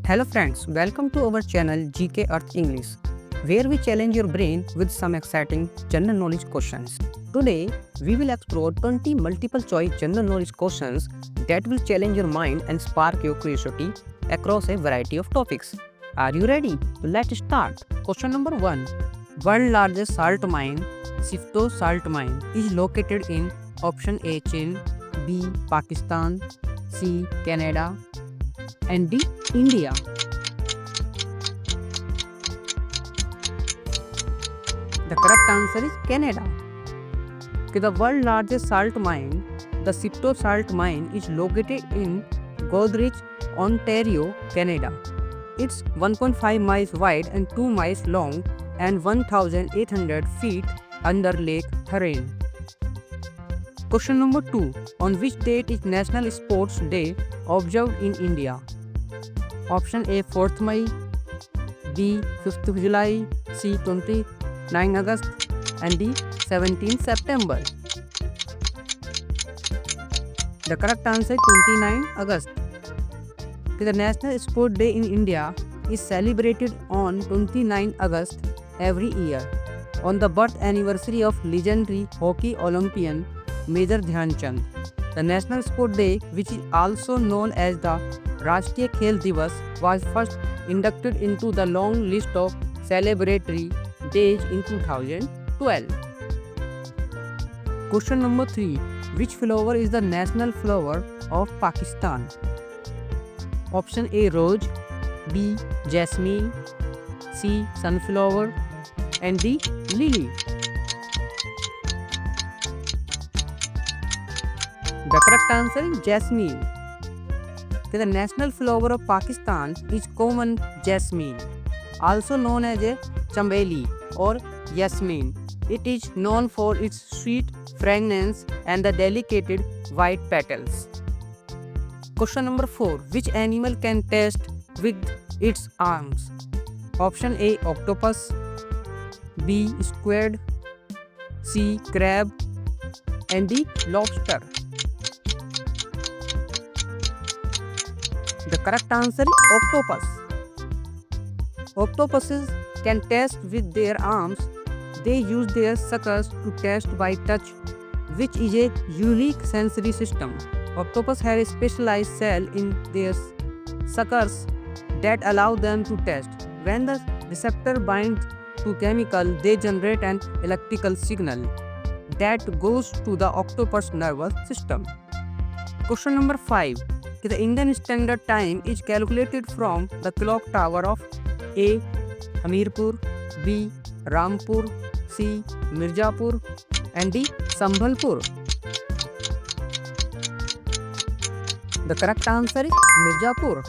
Hello friends, welcome to our channel GK Earth English, where we challenge your brain with some exciting general knowledge questions. Today, we will explore 20 multiple choice general knowledge questions that will challenge your mind and spark your curiosity across a variety of topics. Are you ready? Let's start. Question number 1. World largest salt mine, Sifto salt mine, is located in option A China, B Pakistan, C Canada, and D India. The correct answer is Canada. Okay, the world's largest salt mine, the Sifto salt mine, is located in Goderich, Ontario, Canada. It's 1.5 miles wide and 2 miles long and 1,800 feet under Lake Huron. Question number 2. On which date is National Sports Day observed in India? Option A 4th May, B 5th July, C 29 August, and D 17 September. The correct answer is 29 August. The National Sport Day in India is celebrated on 29 August every year on the birth anniversary of legendary hockey Olympian Major Dhyan Chand. The National Sport Day, which is also known as the Rashtriya Khel Divas, was first inducted into the long list of celebratory days in 2012. Question number 3. Which flower is the national flower of Pakistan? Option A rose, B jasmine, C sunflower, and D lily. The correct answer is jasmine. The national flower of Pakistan is common jasmine, also known as a chambeli or yasmin. It is known for its sweet fragrance and the delicate white petals. Question number 4. Which animal can taste with its arms? Option A octopus, B squid, C crab, and D lobster. The correct answer is octopus. Octopuses can taste with their arms. They use their suckers to taste by touch, which is a unique sensory system. Octopus have a specialized cell in their suckers that allow them to taste. When the receptor binds to chemical, they generate an electrical signal that goes to the octopus nervous system. Question number 5. The Indian Standard Time is calculated from the clock tower of A. Hamirpur, B. Rampur, C. Mirzapur, and D. Sambhalpur. The correct answer is Mirzapur.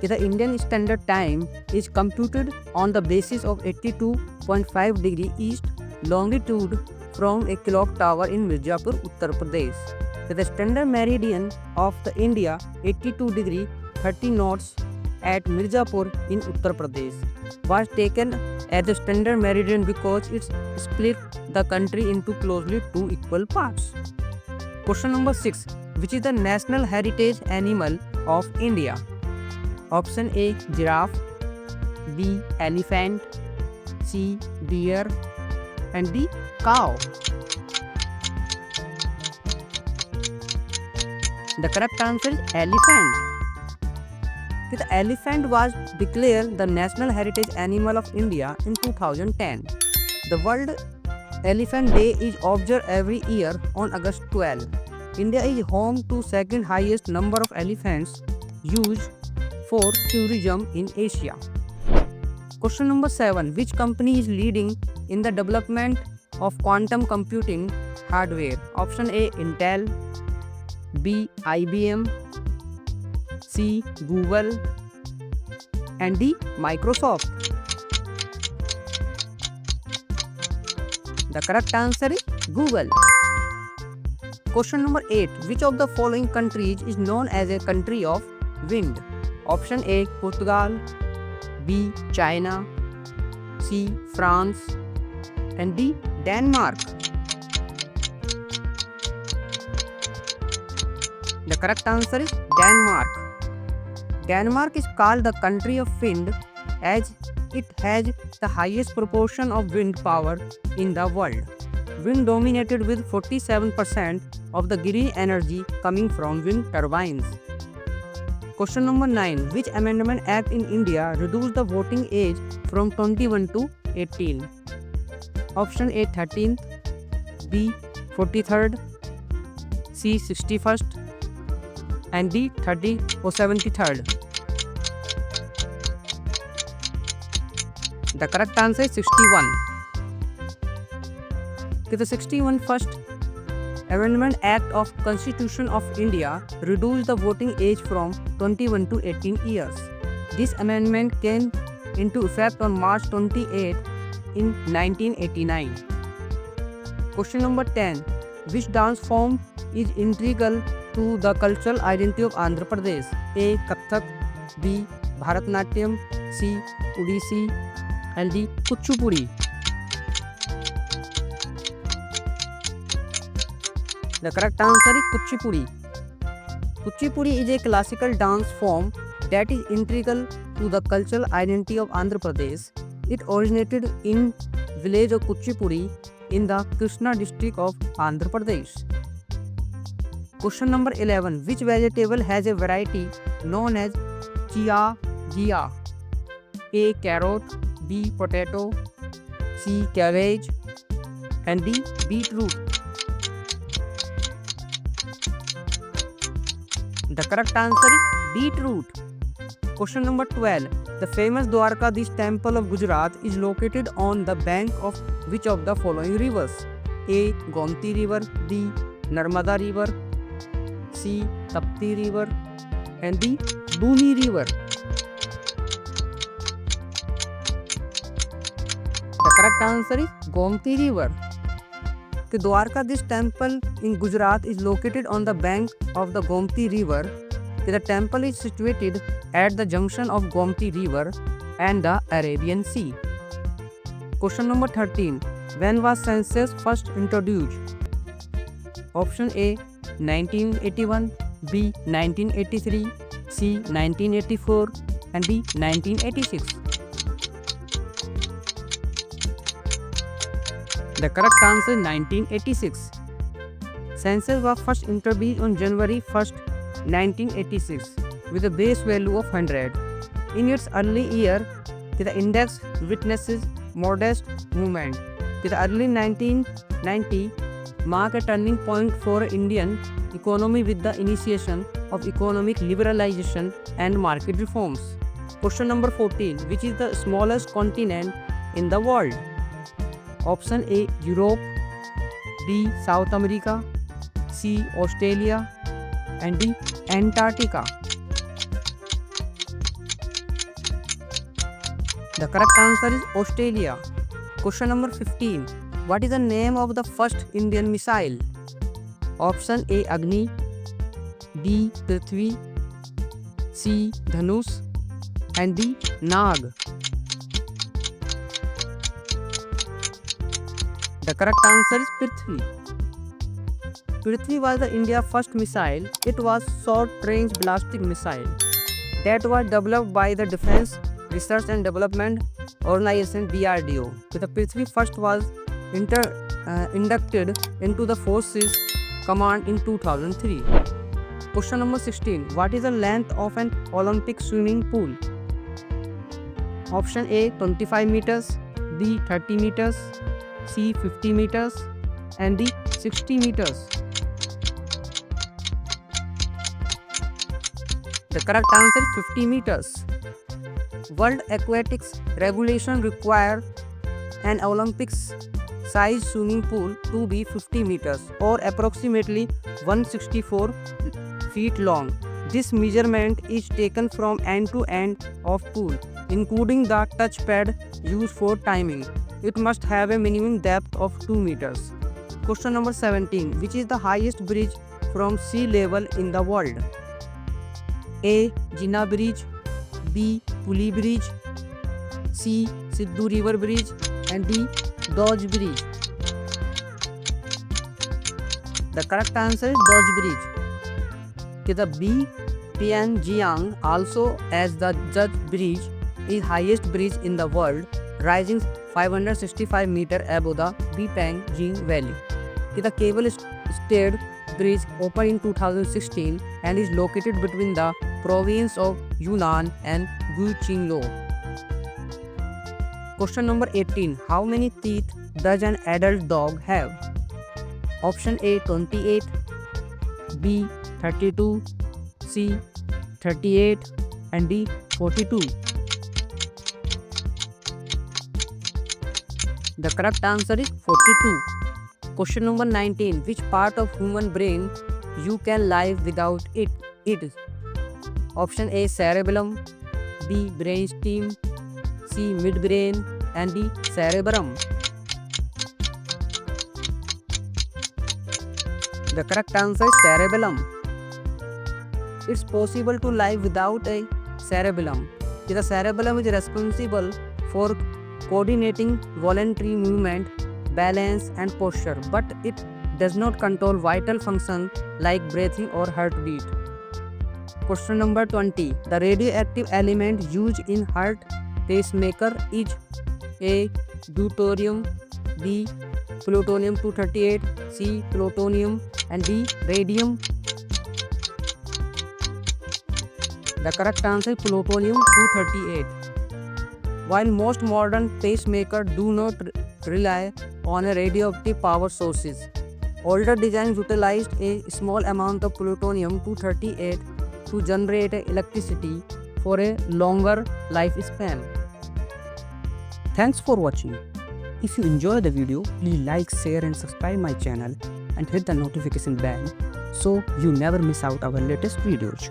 The Indian Standard Time is computed on the basis of 82.5 degree east longitude from a clock tower in Mirzapur, Uttar Pradesh. The standard meridian of the India 82 degree 30 knots at Mirzapur in Uttar Pradesh was taken as the standard meridian because it split the country into closely two equal parts. Question number 6. Which is the national heritage animal of India? Option A giraffe, B elephant, C deer, and D cow. The correct answer is elephant. The elephant was declared the National Heritage Animal of India in 2010. The World Elephant Day is observed every year on August 12. India is home to second highest number of elephants used for tourism in Asia. Question number 7. Which company is leading in the development of quantum computing hardware? Option A Intel, B IBM, C Google, and D Microsoft. The correct answer is Google. Question number 8. Which of the following countries is known as a country of wind? Option A Portugal, B China, C France, and D Denmark. The correct answer is Denmark. Denmark is called the country of wind as it has the highest proportion of wind power in the world. Wind dominated with 47% of the green energy coming from wind turbines. Question number 9. Which Amendment Act in India reduced the voting age from 21 to 18? Option A 13th, B 43rd, C 61st, and D 30 or 73rd. The correct answer is 61. To the 61st Amendment Act of Constitution of India reduced the voting age from 21 to 18 years. This amendment came into effect on March 28 in 1989. Question number 10. Which dance form is integral to the cultural identity of Andhra Pradesh? A. Kathak, B. Bharatanatyam, C. Odissi, and D. Kuchipudi. The correct answer is Kuchipudi. Kuchipudi is a classical dance form that is integral to the cultural identity of Andhra Pradesh. It originated in village of Kuchipudi in the Krishna district of Andhra Pradesh. Question number 11. Which vegetable has a variety known as chia ghia? A. Carrot, B. Potato, C. Cabbage, and D. Beetroot. The correct answer is beetroot. Question number 12. The famous Dwarkadish temple of Gujarat is located on the bank of which of the following rivers? A. Gomti river, B. Narmada river, C. Tapti river, and D. Buni river. The correct answer is Gomti river. The Dwarkadish temple in Gujarat is located on the bank of the Gomti river. The temple is situated at the junction of Gomti river and the Arabian Sea. Question number 13. When was census first introduced? Option A 1981, B 1983, C 1984, and D 1986. The correct answer is 1986. Census was first introduced on January 1st, 1986 with a base value of 100. In its early year, the index witnesses modest movement. The early 1990 marked a turning point for Indian economy with the initiation of economic liberalization and market reforms. Question number 14. Which is the smallest continent in the world? Option A Europe, B South America, C Australia, and D Antarctica. The correct answer is Australia. Question number 15. What is the name of the first Indian missile? Option A Agni, B Prithvi, C Dhanush, and D Nag. The correct answer is Prithvi. Prithvi was the India's first missile. It was short-range ballistic missile that was developed by the Defense Research and Development Organization DRDO. The Prithvi first was inducted into the Forces Command in 2003. Question number 16. What is the length of an Olympic swimming pool? Option A 25 meters, B 30 meters, C 50 meters, and D 60 meters. The correct answer is 50 meters. World Aquatics Regulation require an Olympics size swimming pool to be 50 meters or approximately 164 feet long. This measurement is taken from end to end of pool, including the touch pad used for timing. It must have a minimum depth of 2 meters. Question number 17. Which is the highest bridge from sea level in the world? A. Jinnah Bridge, B. Puli Bridge, C. Sidhu River Bridge, and D. Dodge Bridge. The correct answer is Dodge Bridge. The B. Tianjiang, also as the Judge Bridge, is highest bridge in the world, rising 565 meters above the Bipang Jing Valley. It is a cable-stayed bridge opened in 2016 and is located between the province of Yunnan and Guqinglou. Question number 18. How many teeth does an adult dog have? Option A 28, B 32, C 38 and D 42. The correct answer is 42. Question number 19. Which part of human brain you can live without it? It is option A cerebellum, B brainstem, C midbrain and D cerebrum. The correct answer is cerebellum. It's possible to live without a cerebellum. The cerebellum is responsible for coordinating voluntary movement, balance and posture, but it does not control vital functions like breathing or heartbeat. Question number 20. The radioactive element used in heart pacemaker is A. deuterium, B. plutonium-238, C. plutonium and D. radium. The correct answer is plutonium-238. While most modern pacemakers do not rely on a radioactive power sources, older designs utilized a small amount of plutonium-238 to generate electricity for a longer lifespan. Thanks for watching. If you enjoy the video, please like, share and subscribe my channel and hit the notification bell so you never miss out our latest videos.